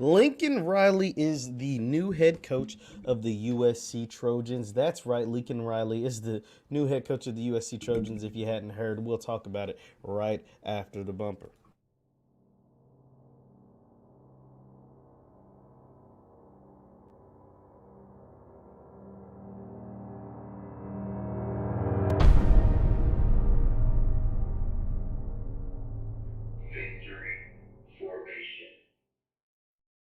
Lincoln Riley is the new head coach of the USC Trojans. That's right, Lincoln Riley is the new head coach of the USC Trojans. If you hadn't heard, we'll talk about it right after the bumper.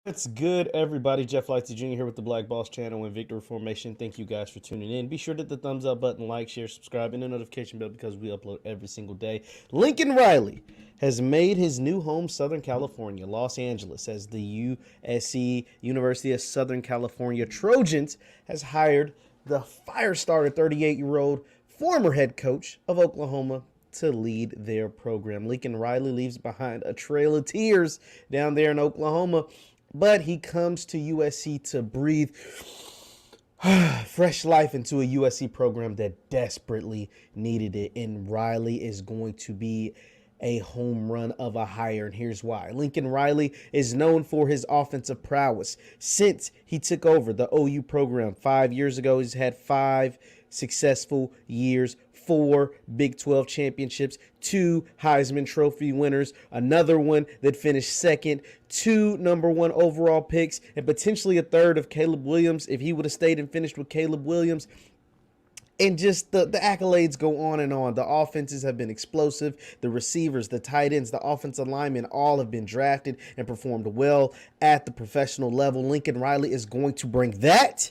What's good, everybody? Jeff Lightsy Jr. here with the Black Boss Channel and Victory Formation. Thank you guys for tuning in. Be sure to hit the thumbs up button, like, share, subscribe, and the notification bell because we upload every single day. Lincoln Riley has made his new home Southern California, Los Angeles, as the USC, University of Southern California Trojans, has hired the fire-starter 38-year-old former head coach of Oklahoma to lead their program. Lincoln Riley leaves behind a trail of tears down there in Oklahoma, but he comes to USC to breathe fresh life into a USC program that desperately needed it. And Riley is going to be a home run of a hire, and here's why. Lincoln Riley is known for his offensive prowess. Since he took over the OU program 5 years ago, he's had 5 successful years, 4 Big 12 championships, 2 Heisman Trophy winners, another one that finished second, 2 #1 overall picks, and potentially a third of Caleb Williams if he would have stayed and finished with Caleb Williams. And just the accolades go on and on. The offenses have been explosive. The receivers, the tight ends, the offensive linemen all have been drafted and performed well at the professional level. Lincoln Riley is going to bring that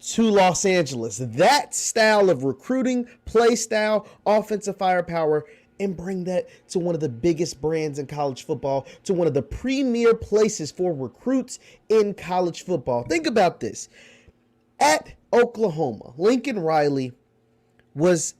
to Los Angeles. That style of recruiting, play style, offensive firepower, and bring that to one of the biggest brands in college football, to one of the premier places for recruits in college football. Think about this. At Oklahoma, Lincoln Riley was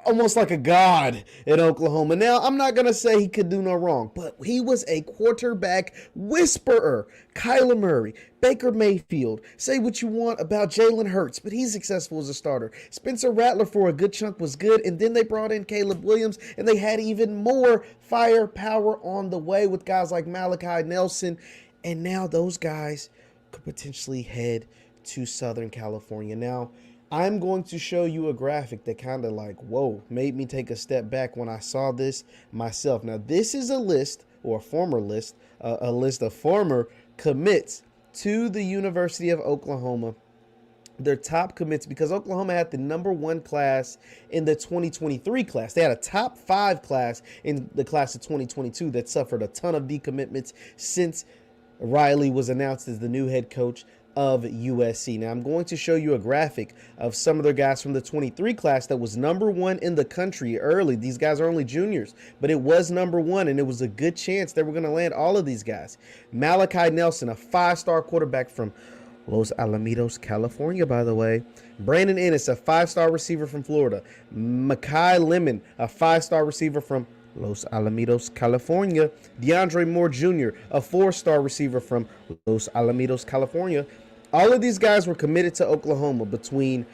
almost like a god in Oklahoma. Now, I'm not going to say he could do no wrong, but he was a quarterback whisperer. Kyler Murray, Baker Mayfield, say what you want about Jalen Hurts, but he's successful as a starter. Spencer Rattler for a good chunk was good, and then they brought in Caleb Williams, and they had even more firepower on the way with guys like Malachi Nelson, and now those guys could potentially head to Southern California. Now, I'm going to show you a graphic that kind of like, whoa, made me take a step back when I saw this myself. Now, this is a list, or a former list, a list of former commits to the University of Oklahoma. Their top commits, because Oklahoma had the #1 class in the 2023 class. They had a top 5 class in the class of 2022 that suffered a ton of decommitments since Riley was announced as the new head coach of USC. Now, I'm going to show you a graphic of some of their guys from the 23 class that was #1 in the country early. These guys are only juniors, but it was #1, and it was a good chance they were going to land all of these guys. Malachi Nelson, a 5-star quarterback from Los Alamitos, California, by the way. Brandon Ennis, a 5-star receiver from Florida. Makai Lemon, a 5-star receiver from Los Alamitos, California. DeAndre Moore Jr., a 4-star receiver from Los Alamitos, California. All of these guys were committed to Oklahoma between,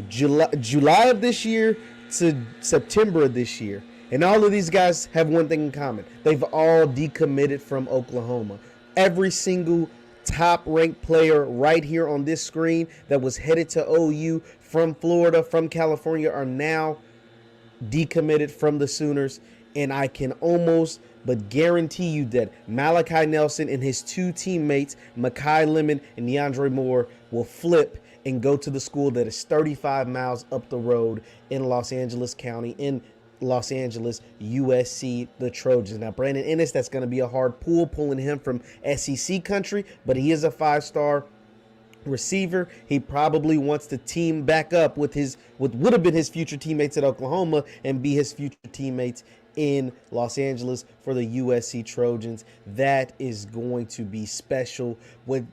July of this year to September of this year. And all of these guys have one thing in common. They've all decommitted from Oklahoma. Every single top-ranked player right here on this screen that was headed to OU from Florida, from California, are now decommitted from the Sooners. And I can almost but guarantee you that Malachi Nelson and his 2 teammates, Makai Lemon and DeAndre Moore, will flip and go to the school that is 35 miles up the road in Los Angeles County, in Los Angeles, USC, the Trojans. Now, Brandon Ennis, that's going to be a hard pull, pulling him from SEC country, but he is a 5-star receiver. He probably wants to team back up with what would have been his future teammates at Oklahoma and be his future teammates in Los Angeles for the USC Trojans. That is going to be special. What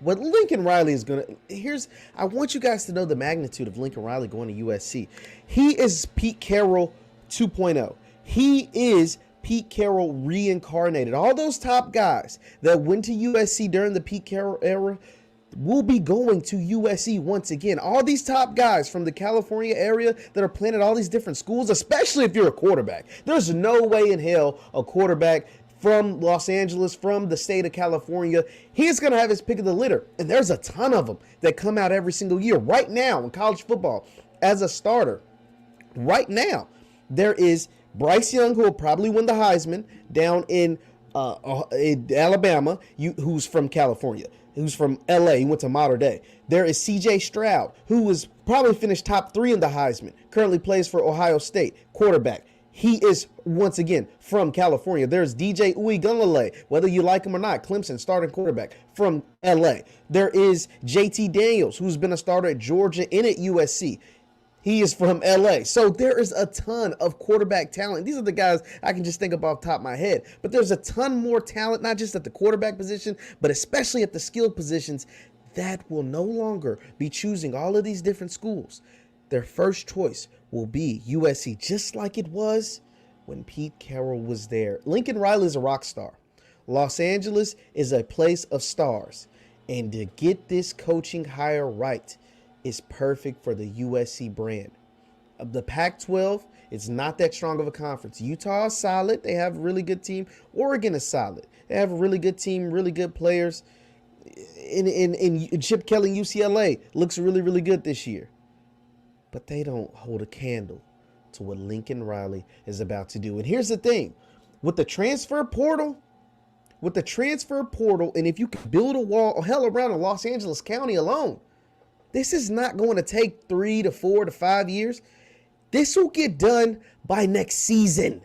Lincoln Riley is going to, I want you guys to know the magnitude of Lincoln Riley going to USC. He is Pete Carroll 2.0. He is Pete Carroll reincarnated. All those top guys that went to USC during the Pete Carroll era will be going to USC once again. All these top guys from the California area that are playing at all these different schools, especially if you're a quarterback. There's no way in hell a quarterback from Los Angeles, from the state of California. He's going to have his pick of the litter. And there's a ton of them that come out every single year. Right now in college football, as a starter, right now, there is Bryce Young, who will probably win the Heisman, down in Alabama, who's from California, who's from LA. He went to Mater Dei. There is CJ Stroud, who was probably finished top 3 in the Heisman, currently plays for Ohio State, quarterback. He is, once again, from California. There's DJ Uiagalelei, whether you like him or not, Clemson, starting quarterback from LA. There is JT Daniels, who's been a starter at Georgia and at USC. He is from LA. So there is a ton of quarterback talent. These are the guys I can just think of off the top of my head. But there's a ton more talent, not just at the quarterback position, but especially at the skill positions, that will no longer be choosing all of these different schools. Their first choice will be USC, just like it was when Pete Carroll was there. Lincoln Riley is a rock star. Los Angeles is a place of stars. And to get this coaching hire right is perfect for the USC brand. The Pac-12 is not that strong of a conference. Utah is solid. They have a really good team. Oregon is solid. They have a really good team, really good players. In Chip Kelly, UCLA looks really, really good this year. But they don't hold a candle to what Lincoln Riley is about to do. And here's the thing. With the transfer portal, and if you can build a wall or hell around in Los Angeles County alone, this is not going to take 3 to 4 to 5 years. This will get done by next season.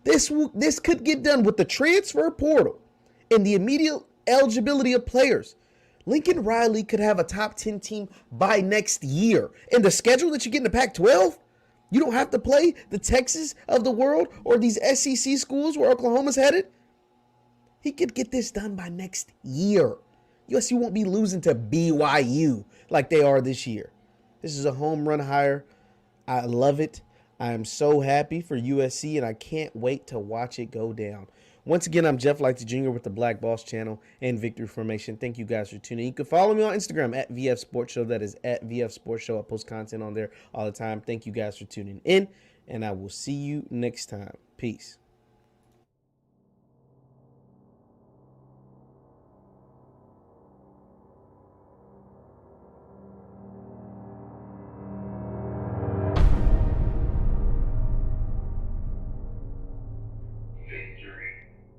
This could get done with the transfer portal and the immediate eligibility of players. Lincoln Riley could have a top 10 team by next year. And the schedule that you get in the Pac-12, you don't have to play the Texas of the world or these SEC schools where Oklahoma's headed. He could get this done by next year. USC won't be losing to BYU like they are this year. This is a home run hire. I love it. I am so happy for USC, and I can't wait to watch it go down. Once again, I'm Jeff Lightsy Jr. with the Black Boss Channel and Victory Formation. Thank you guys for tuning in. You can follow me on Instagram at VF Sports Show. That is at VF Sports Show. I post content on there all the time. Thank you guys for tuning in, and I will see you next time. Peace.